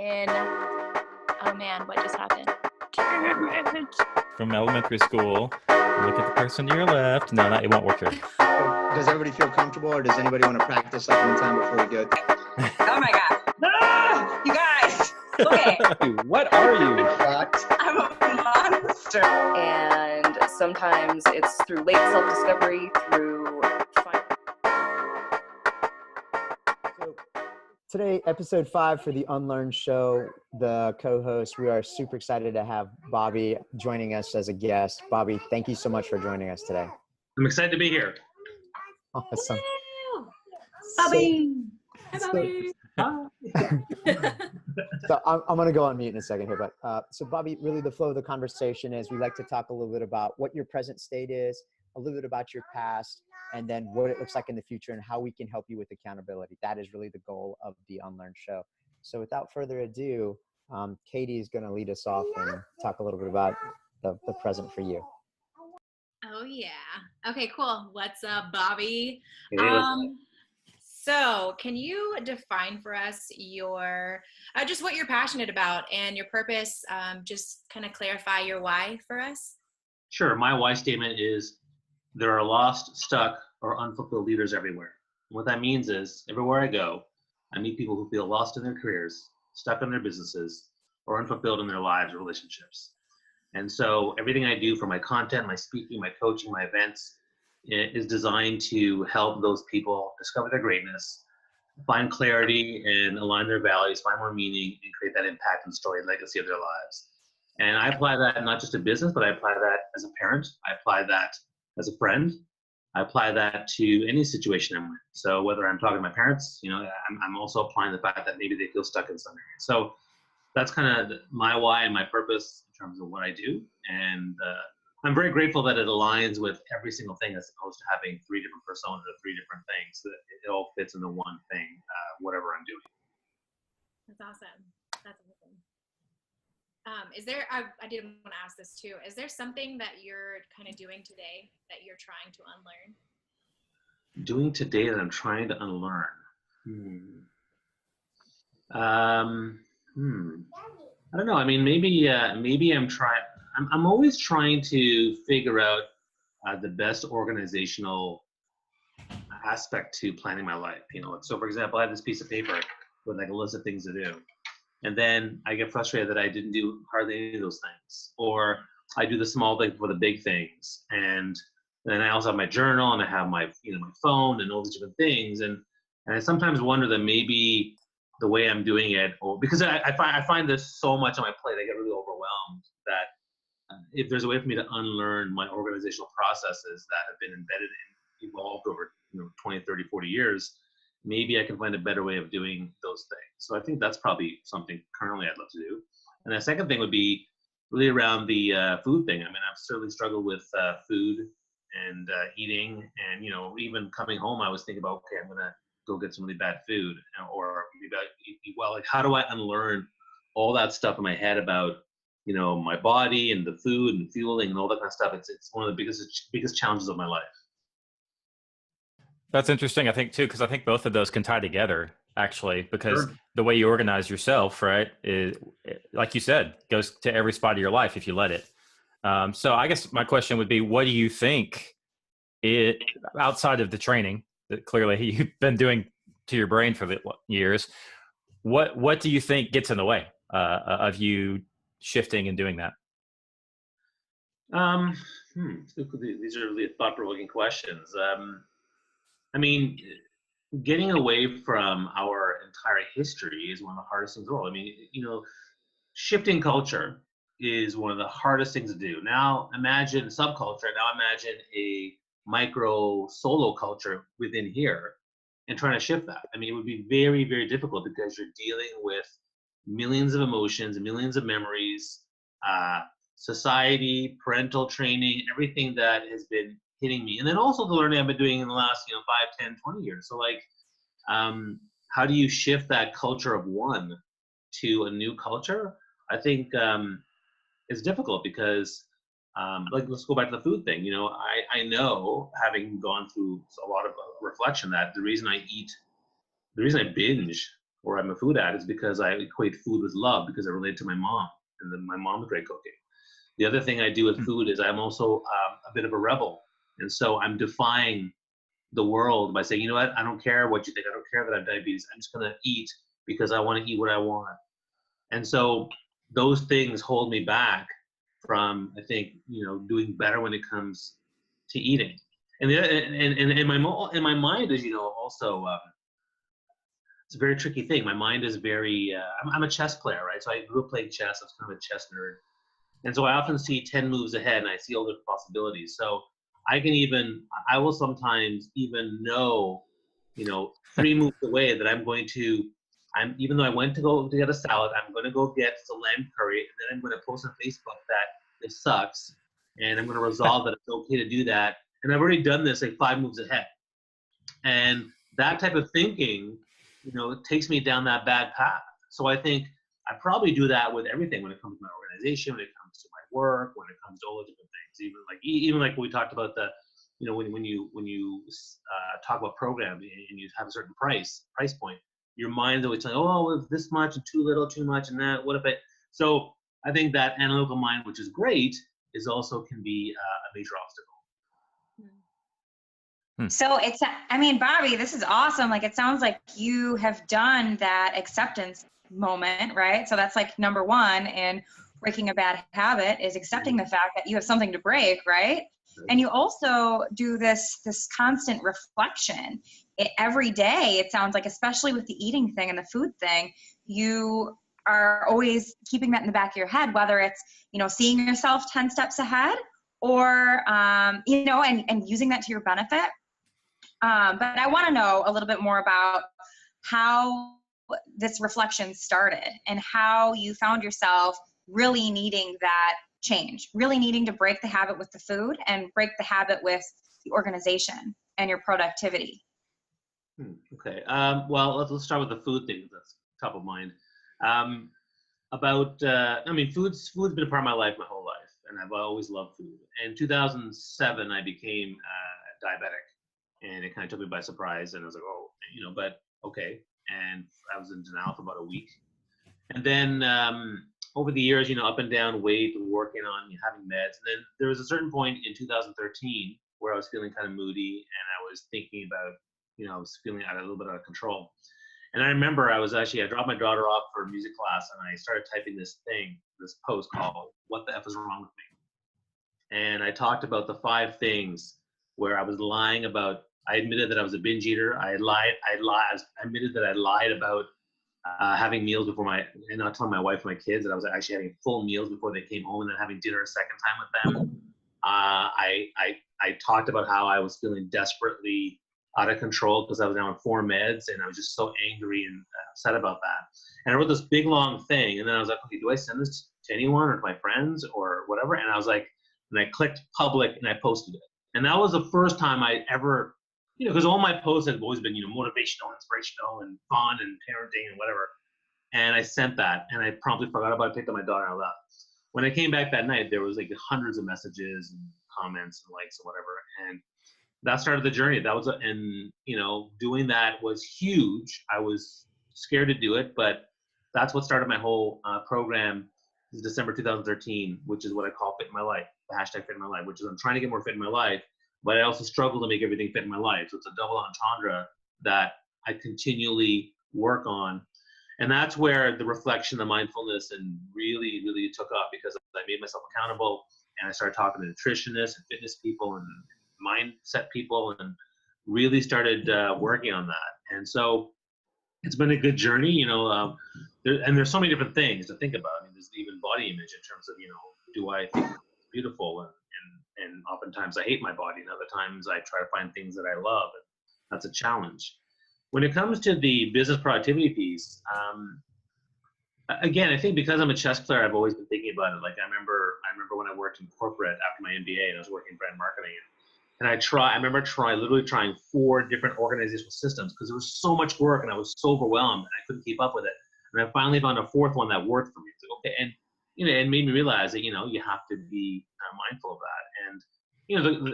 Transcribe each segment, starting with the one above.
in, oh man, what just happened? Damn it. From elementary school. Look at the person to your left. No, it won't work here. Does everybody feel comfortable, or does anybody want to practice like one time before we go? Oh my God. Ah, you guys. Okay. What are you? I'm a monster. And sometimes it's through late self-discovery, through fun. So today, episode 5 for the UnLearn show, the co-host, we are super excited to have Bobby joining us as a guest. Bobby, thank you so much for joining us today. I'm excited to be here. Awesome. Bobby. Hi, Bobby. So I'm going to go on mute in a second here, but so Bobby, really the flow of the conversation is we like to talk a little bit about what your present state is, a little bit about your past, and then what it looks like in the future and how we can help you with accountability. That is really the goal of the UnLearn show. So without further ado, Katie is going to lead us off and talk a little bit about the present for you. Oh yeah. Okay, cool. What's up, Bobby? Hey, So can you define for us your, just what you're passionate about and your purpose? Just kind of clarify your why for us. Sure. My why statement is there are lost, stuck, or unfulfilled leaders everywhere. And what that means is everywhere I go, I meet people who feel lost in their careers, stuck in their businesses, or unfulfilled in their lives or relationships. And so everything I do for my content, my speaking, my coaching, my events is designed to help those people discover their greatness, find clarity and align their values, find more meaning, and create that impact and story and legacy of their lives. And I apply that not just to business, but I apply that as a parent. I apply that as a friend. I apply that to any situation I'm in. So whether I'm talking to my parents, I'm also applying the fact that maybe they feel stuck in some area. So that's kind of my why and my purpose in terms of what I do. And I'm very grateful that it aligns with every single thing as opposed to having 3 different personas or 3 different things. That it all fits into one thing, whatever I'm doing. That's awesome. That's awesome. Is there, I did want to ask this too, is there something that you're kind of doing today that you're trying to unlearn? Doing today that I'm trying to unlearn? I don't know. I mean, maybe I'm always trying to figure out the best organizational aspect to planning my life. So for example, I have this piece of paper with like a list of things to do. And then I get frustrated that I didn't do hardly any of those things. Or I do the small things for the big things. And then I also have my journal and I have my, my phone and all these different things. And I sometimes wonder that maybe the way I'm doing it, or because I find there's so much on my plate, I get really overwhelmed that if there's a way for me to unlearn my organizational processes that have been embedded and evolved over 20, 30, 40 years, maybe I can find a better way of doing those things. So I think that's probably something currently I'd love to do. And the second thing would be really around the food thing. I mean, I've certainly struggled with food and eating, and even coming home, I was thinking about, okay, I'm gonna go get some really bad food, or maybe I eat well. Like, how do I unlearn all that stuff in my head about my body and the food and fueling and all that kind of stuff? It's one of the biggest challenges of my life. That's interesting, I think, too, because I think both of those can tie together, actually, because Sure. the way you organize yourself, right, is, like you said, goes to every spot of your life if you let it. So I guess my question would be, what do you think outside of the training that clearly you've been doing to your brain for the years, what do you think gets in the way of you shifting and doing that? These are really thought-provoking questions. I mean, getting away from our entire history is one of the hardest things in the world. I mean, shifting culture is one of the hardest things to do. Now imagine subculture. Now imagine a micro solo culture within here and trying to shift that. I mean, it would be very, very difficult because you're dealing with millions of emotions, millions of memories, society, parental training, everything that has been hitting me. And then also the learning I've been doing in the last 5, 10, 20 years. So like, how do you shift that culture of one to a new culture? I think it's difficult because let's go back to the food thing. I know, having gone through a lot of reflection, that the reason I binge or I'm a food addict is because I equate food with love because I relate to my mom, and then my mom's great cooking. The other thing I do with food is I'm also a bit of a rebel. And so I'm defying the world by saying, you know what, I don't care what you think. I don't care that I have diabetes. I'm just going to eat because I want to eat what I want. And so those things hold me back from, I think, doing better when it comes to eating. And my mind is, also, it's a very tricky thing. My mind is very, I'm a chess player, right? So I grew up playing chess. I was kind of a chess nerd. And so I often see 10 moves ahead and I see all the possibilities. So I will sometimes even know, 3 moves away that even though I went to go to get a salad, I'm going to go get the lamb curry, and then I'm going to post on Facebook that this sucks, and I'm going to resolve that it's okay to do that. And I've already done this like 5 moves ahead. And that type of thinking, it takes me down that bad path. So I think I probably do that with everything when it comes to my organization, when it comes to my work, when it comes to all the different things. Even like we talked about when you talk about program and you have a certain price point, your mind's always saying, oh, it's this much and too little, too much, and that. What if it? So I think that analytical mind, which is great, is also can be a major obstacle. So Bobby, this is awesome. Like, it sounds like you have done that acceptance moment, right? So that's like number 1 in breaking a bad habit is accepting the fact that you have something to break, right? And you also do this constant reflection every day. It sounds like, especially with the eating thing and the food thing, you are always keeping that in the back of your head, whether it's, seeing yourself 10 steps ahead or, and using that to your benefit. But I want to know a little bit more about how this reflection started and how you found yourself really needing that change, really needing to break the habit with the food and break the habit with the organization and your productivity. Okay. Well, let's start with the food thing. That's top of mind. Food's been a part of my life my whole life, and I've always loved food. In 2007, I became diabetic, and it kind of took me by surprise. And I was like, but okay. And I was in denial for about a week. And then over the years, up and down weight, working on having meds. And then there was a certain point in 2013 where I was feeling kind of moody, and I was thinking about, I was feeling a little bit out of control. And I remember I dropped my daughter off for music class, and I started typing this post called "What the F is Wrong with Me?" And I talked about the 5 things where I was lying about. I admitted that I was a binge eater. I admitted that I lied about having meals and not telling my wife and my kids that I was actually having full meals before they came home, and then having dinner a second time with them. I talked about how I was feeling desperately out of control because I was on 4 meds, and I was just so angry and upset about that. And I wrote this big long thing, and then I was like, okay, do I send this to anyone or to my friends or whatever? And I was like, and I clicked public and I posted it. And that was the first time I ever, because all my posts have always been, motivational, inspirational, and fun and parenting and whatever. And I sent that, and I promptly forgot about it, picked up my daughter, and I left. When I came back that night, there was like hundreds of messages and comments and likes and whatever. And that started the journey. Doing that was huge. I was scared to do it, but that's what started my whole program. This is December 2013, which is what I call Fit in My Life, the hashtag Fit in My Life, which is I'm trying to get more fit in my life, but I also struggle to make everything fit in my life. So it's a double entendre that I continually work on. And that's where the reflection, the mindfulness, and really, really took off, because I made myself accountable, and I started talking to nutritionists and fitness people and mindset people, and really started working on that. And so it's been a good journey, there's so many different things to think about. There's even body image in terms of, do I think it's beautiful? And oftentimes I hate my body, and other times I try to find things that I love, and that's a challenge. When it comes to the business productivity piece, again, I think because I'm a chess player, I've always been thinking about it. Like I remember when I worked in corporate after my MBA, and I was working in brand marketing, and I remember literally trying 4 different organizational systems because there was so much work, and I was so overwhelmed, and I couldn't keep up with it. And I finally found a 4th one that worked for me. It's like, okay, and it made me realize that you have to be mindful of that. And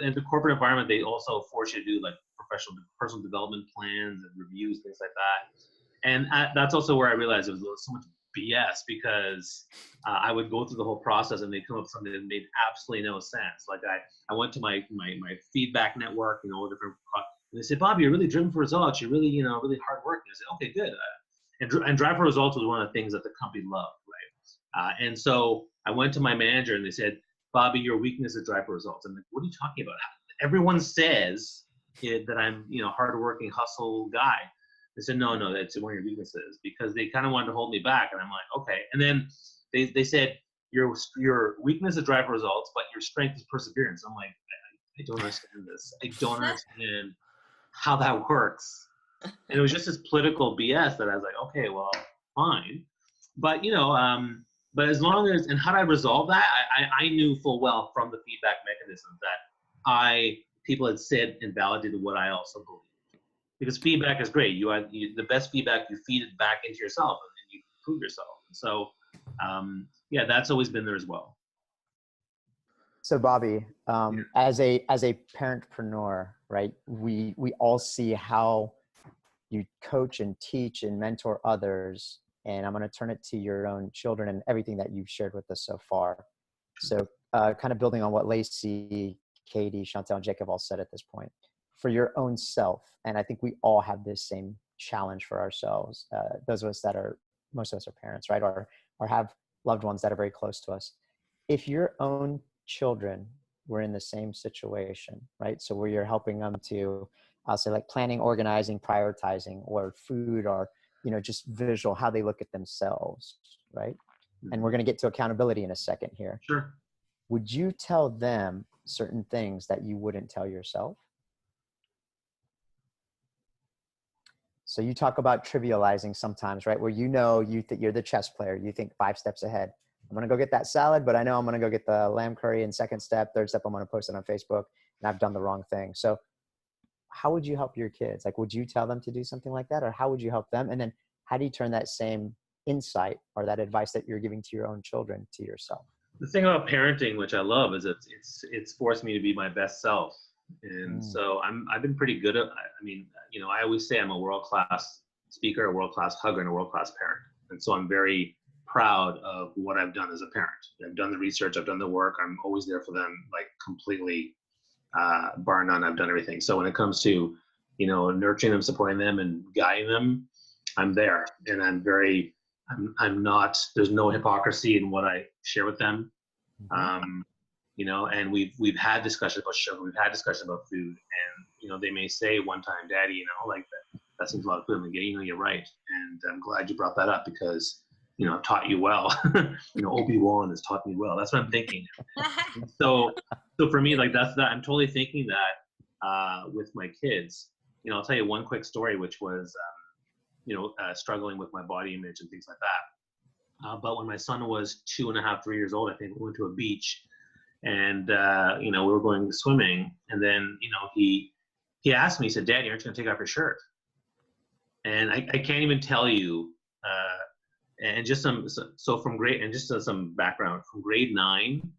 in the corporate environment, they also force you to do like personal development plans and reviews, things like that. And that's also where I realized it was so much BS, because I would go through the whole process and they'd come up with something that made absolutely no sense. Like I went to my feedback network, you know, all different, and they said, Bob, you're really driven for results. You're really, you know, really hard working. I said, okay, good. And drive for results was one of the things that the company loved, right? And so I went to my manager and they said, Bobby, your weakness is drive for results. I'm like, what are you talking about? Everyone says that I'm, you know, hardworking hustle guy. They said, no, that's one of your weaknesses, because they kind of wanted to hold me back. And I'm like, okay. And then they said, your weakness is drive for results, but your strength is perseverance. I'm like, I don't understand this. I don't understand how that works. And it was just this political BS that I was like, okay, well, fine. But, you know, but as long as, and how did I resolve that? I knew full well from the feedback mechanism that people had said and validated what I also believed. Because feedback is great. The best feedback, you feed it back into yourself and then you improve yourself. And so, yeah, that's always been there as well. So Bobby, as a parentpreneur, right? We all see how you coach and teach and mentor others, and I'm going to turn it to your own children and everything that you've shared with us so far. So, kind of building on what Lacey, Katie, Chantel, and Jacob all said at this point, for your own self, and I think we all have this same challenge for ourselves. Those of us that are, most of us are parents, right, or have loved ones that are very close to us. If your own children were in the same situation, right? So where you're helping them to, I'll say, like planning, organizing, prioritizing, or food, or, you know, just visual, how they look at themselves, right? And we're going to get to accountability in a second here. Sure. Would you tell them certain things that you wouldn't tell yourself? So you talk about trivializing sometimes, right? Where you know you're the chess player. You think 5 steps ahead. I'm going to go get that salad, but I know I'm going to go get the lamb curry in second step. Third step, I'm going to post it on Facebook, and I've done the wrong thing. So how would you help your kids? Like, would you tell them to do something like that? Or how would you help them? And then how do you turn that same insight or that advice that you're giving to your own children to yourself? The thing about parenting, which I love, is it's forced me to be my best self. And so I've been pretty good at, I mean, you know, I always say I'm a world-class speaker, a world-class hugger, and a world-class parent. And so I'm very proud of what I've done as a parent. I've done the research, I've done the work, I'm always there for them, like completely, bar none, I've done everything. So when it comes to, you know, nurturing them, supporting them, and guiding them, I'm there. And I'm not, there's no hypocrisy in what I share with them. You know, and we've had discussions about sugar, we've had discussions about food, and, you know, they may say one time, Daddy, you know, like that seems a lot of food. I'm like, yeah, you know, you're right. And I'm glad you brought that up, because, you know, I've taught you well. You know, Obi-Wan has taught me well. That's what I'm thinking. So for me, like that, I'm totally thinking that with my kids. You know, I'll tell you one quick story, which was, you know, struggling with my body image and things like that. But when my son was 2.5, 3 years old, I think we went to a beach, and you know, we were going swimming, and then, you know, he asked me, he said, Daddy, aren't you gonna take off your shirt? And I can't even tell you, and just some background, from grade 9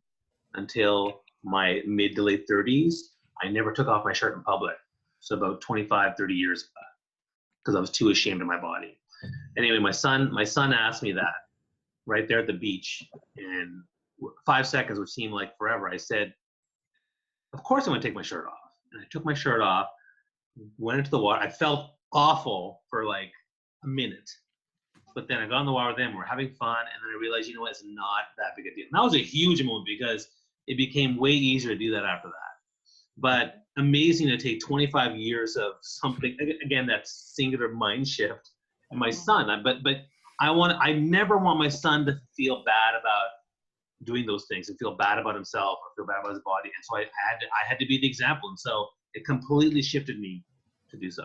until my mid to late 30s, I never took off my shirt in public. So about 25, 30 years, because I was too ashamed of my body. Anyway, my son asked me that right there at the beach, and 5 seconds, which seemed like forever, I said, of course I'm gonna take my shirt off. And I took my shirt off, went into the water. I felt awful for like a minute, but then I got in the water with them, we're having fun, and then I realized, you know what, it's not that big a deal. And that was a huge moment, because it became way easier to do that after that. But amazing to take 25 years of something, again, that singular mind shift, and my son, but I never want my son to feel bad about doing those things and feel bad about himself or feel bad about his body. And so I had to be the example. And so it completely shifted me to do so.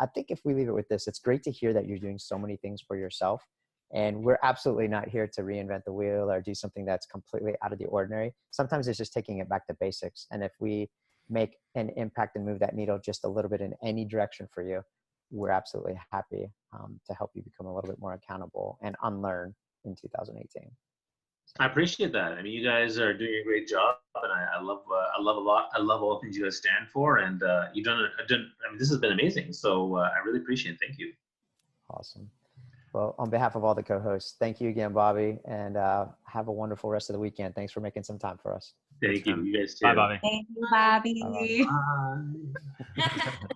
I think if we leave it with this, it's great to hear that you're doing so many things for yourself. And we're absolutely not here to reinvent the wheel or do something that's completely out of the ordinary. Sometimes it's just taking it back to basics. And if we make an impact and move that needle just a little bit in any direction for you, we're absolutely happy to help you become a little bit more accountable and unlearn in 2018. I appreciate that. I mean, you guys are doing a great job, and I love a lot. I love all the things you guys stand for, and you've done. I mean, this has been amazing. So I really appreciate it. Thank you. Awesome. Well, on behalf of all the co-hosts, thank you again, Bobby, and have a wonderful rest of the weekend. Thanks for making some time for us. Thank you. You guys too. Bye, Bobby. Thank you, Bobby. Bye, Bobby. Bye.